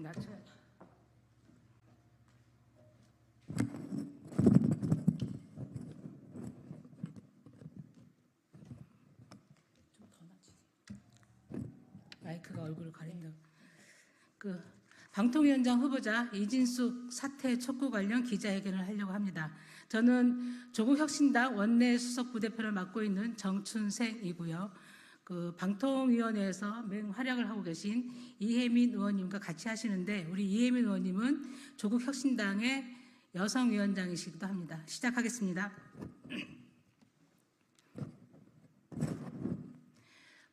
좀 낮춰야. 좀 더 낮추세요. 마이크가 얼굴을 가린다. 방통위원장 후보자 이진숙 사태 촉구 관련 기자회견을 하려고 합니다. 저는 조국혁신당 원내 수석 부대표를 맡고 있는 정춘생이고요. 방통위원회에서 맹활약을 하고 계신 이혜민 의원님과 같이 하시는데, 우리 이혜민 의원님은 조국혁신당의 여성위원장이시기도 합니다. 시작하겠습니다.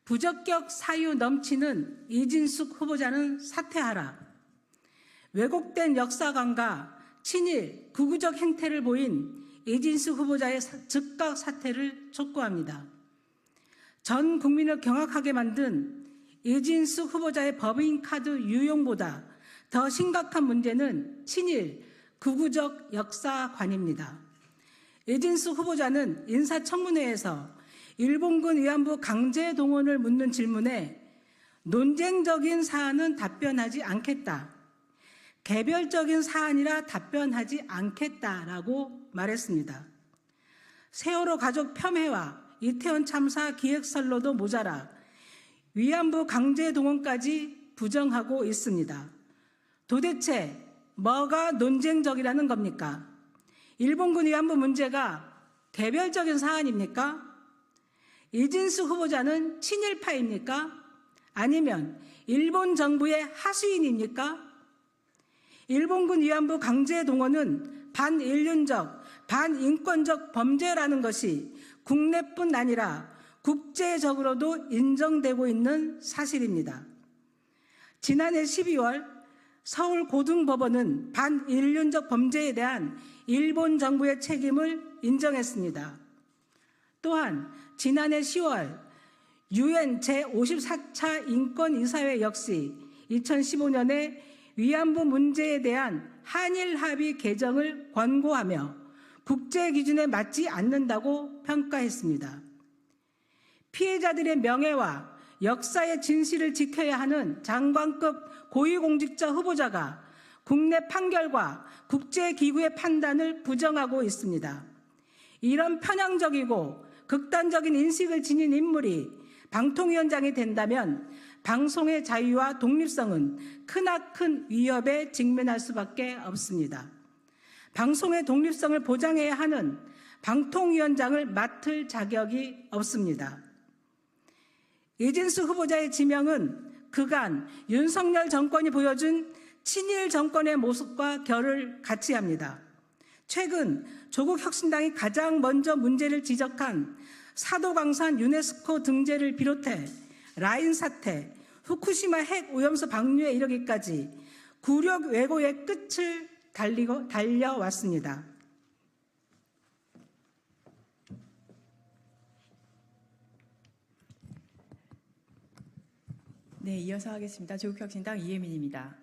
부적격 사유 넘치는 이진숙 후보자는 사퇴하라. 왜곡된 역사관과 친일, 극우적 행태를 보인 이진숙 후보자의 즉각 사퇴를 촉구합니다. 전 국민을 경악하게 만든 이진숙 후보자의 법인카드 유용보다 더 심각한 문제는 친일, 극우적 역사관입니다. 이진숙 후보자는 인사청문회에서 일본군 위안부 강제 동원을 묻는 질문에 논쟁적인 사안은 답변하지 않겠다, 개별적인 사안이라 답변하지 않겠다라고 말했습니다. 세월호 가족 폄훼와 이태원 참사 기획설로도 모자라 위안부 강제 동원까지 부정하고 있습니다. 도대체 뭐가 논쟁적이라는 겁니까? 일본군 위안부 문제가 개별적인 사안입니까? 이진숙 후보자는 친일파입니까? 아니면 일본 정부의 하수인입니까? 일본군 위안부 강제 동원은 반인륜적, 반인권적 범죄라는 것이 국내뿐 아니라 국제적으로도 인정되고 있는 사실입니다. 지난해 12월 서울고등법원은 반인륜적 범죄에 대한 일본 정부의 책임을 인정했습니다. 또한 지난해 10월 UN 제54차 인권이사회 역시 2015년에 위안부 문제에 대한 한일 합의 개정을 권고하며 국제 기준에 맞지 않는다고 평가했습니다. 피해자들의 명예와 역사의 진실을 지켜야 하는 장관급 고위공직자 후보자가 국내 판결과 국제기구의 판단을 부정하고 있습니다. 이런 편향적이고 극단적인 인식을 지닌 인물이 방통위원장이 된다면 방송의 자유와 독립성은 크나큰 위협에 직면할 수밖에 없습니다. 방송의 독립성을 보장해야 하는 방통위원장을 맡을 자격이 없습니다. 이진숙 후보자의 지명은 그간 윤석열 정권이 보여준 친일 정권의 모습과 결을 같이 합니다. 최근 조국혁신당이 가장 먼저 문제를 지적한 사도광산 유네스코 등재를 비롯해 라인 사태, 후쿠시마 핵 오염수 방류에 이르기까지 굴욕 왜고의 끝을 달려왔습니다. 네, 이어서 하겠습니다. 조국혁신당 이혜민입니다.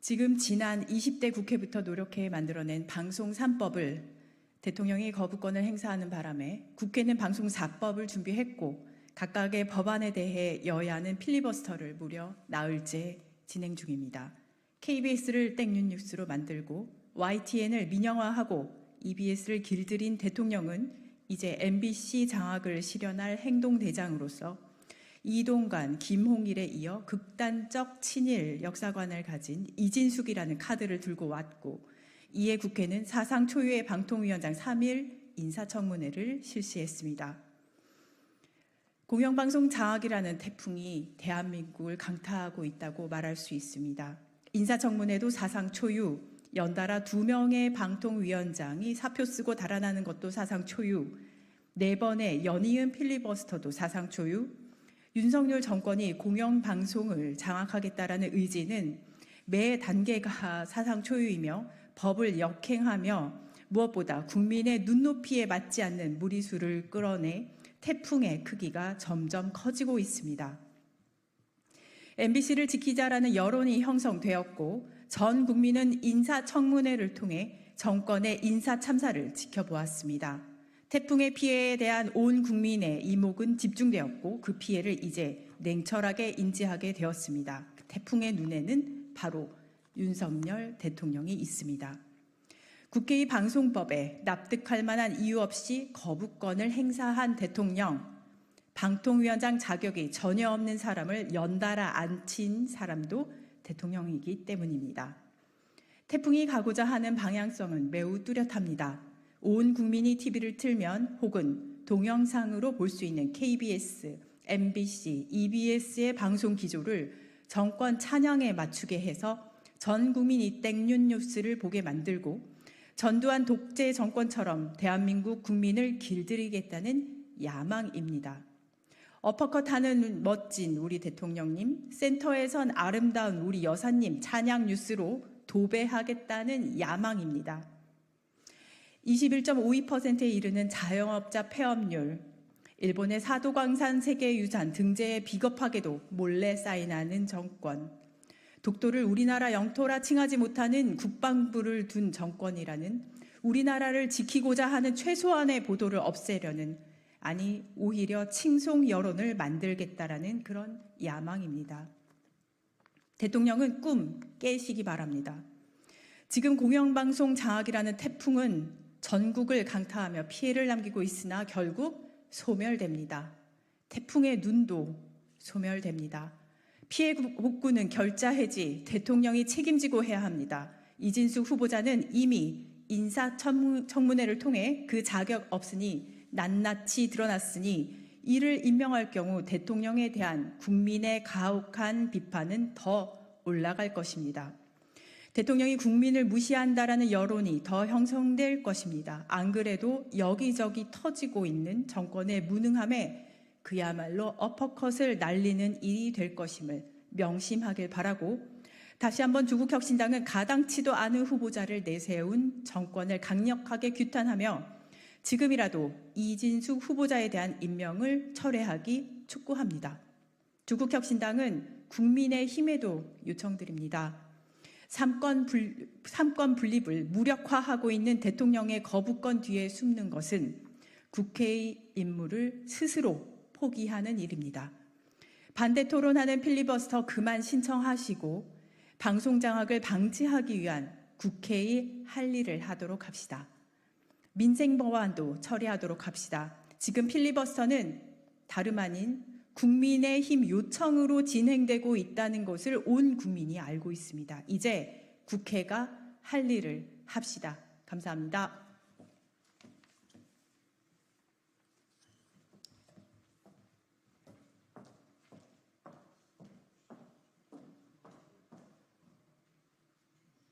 지금 지난 20대 국회부터 노력해 만들어낸 방송 3법을 대통령이 거부권을 행사하는 바람에 국회는 방송 4법을 준비했고 각각의 법안에 대해 여야는 필리버스터를 무려 나흘째 진행 중입니다. KBS를 땡뉴뉴스로 만들고 YTN을 민영화하고 EBS를 길들인 대통령은 이제 MBC 장악을 실현할 행동대장으로서 이동관, 김홍일에 이어 극단적 친일 역사관을 가진 이진숙이라는 카드를 들고 왔고, 이에 국회는 사상 초유의 방통위원장 3일 인사청문회를 실시했습니다. 공영방송 장악이라는 태풍이 대한민국을 강타하고 있다고 말할 수 있습니다. 인사청문회도 사상 초유, 연달아 2명의 방통위원장이 사표 쓰고 달아나는 것도 사상 초유, 4번의 연이은 필리버스터도 사상 초유, 윤석열 정권이 공영방송을 장악하겠다라는 의지는 매 단계가 사상 초유이며 법을 역행하며 무엇보다 국민의 눈높이에 맞지 않는 무리수를 끌어내 태풍의 크기가 점점 커지고 있습니다. MBC를 지키자라는 여론이 형성되었고 전 국민은 인사청문회를 통해 정권의 인사참사를 지켜보았습니다. 태풍의 피해에 대한 온 국민의 이목은 집중되었고 그 피해를 이제 냉철하게 인지하게 되었습니다. 태풍의 눈에는 바로 윤석열 대통령이 있습니다. 국회의 방송법에 납득할 만한 이유 없이 거부권을 행사한 대통령, 방통위원장 자격이 전혀 없는 사람을 연달아 앉힌 사람도 대통령이기 때문입니다. 태풍이 가고자 하는 방향성은 매우 뚜렷합니다. 온 국민이 TV를 틀면 혹은 동영상으로 볼 수 있는 KBS, MBC, EBS의 방송 기조를 정권 찬양에 맞추게 해서 전 국민이 땡윤 뉴스를 보게 만들고 전두환 독재 정권처럼 대한민국 국민을 길들이겠다는 야망입니다. 어퍼컷하는 멋진 우리 대통령님, 센터에선 아름다운 우리 여사님 찬양 뉴스로 도배하겠다는 야망입니다. 21.52%에 이르는 자영업자 폐업률, 일본의 사도광산 세계유산 등재에 비겁하게도 몰래 사인하는 정권, 독도를 우리나라 영토라 칭하지 못하는 국방부를 둔 정권이라는 우리나라를 지키고자 하는 최소한의 보도를 없애려는, 아니 오히려 칭송 여론을 만들겠다라는 그런 야망입니다. 대통령은 꿈 깨시기 바랍니다. 지금 공영방송 장악이라는 태풍은 전국을 강타하며 피해를 남기고 있으나 결국 소멸됩니다. 태풍의 눈도 소멸됩니다. 피해 복구는 결자 해지 대통령이 책임지고 해야 합니다. 이진숙 후보자는 이미 인사청문회를 통해 그 자격 없으니 낱낱이 드러났으니 이를 임명할 경우 대통령에 대한 국민의 가혹한 비판은 더 올라갈 것입니다. 대통령이 국민을 무시한다라는 여론이 더 형성될 것입니다. 안 그래도 여기저기 터지고 있는 정권의 무능함에 그야말로 어퍼컷을 날리는 일이 될 것임을 명심하길 바라고, 다시 한번 조국혁신당은 가당치도 않은 후보자를 내세운 정권을 강력하게 규탄하며 지금이라도 이진숙 후보자에 대한 임명을 철회하기 촉구합니다. 조국혁신당은 국민의힘에도 요청드립니다. 삼권 분립을 무력화하고 있는 대통령의 거부권 뒤에 숨는 것은 국회의 임무를 스스로 포기하는 일입니다. 반대 토론하는 필리버스터 그만 신청하시고 방송 장악을 방지하기 위한 국회의 할 일을 하도록 합시다. 민생 법안도 처리하도록 합시다. 지금 필리버스터는 다름 아닌 국민의힘 요청으로 진행되고 있다는 것을 온 국민이 알고 있습니다. 이제 국회가 할 일을 합시다. 감사합니다.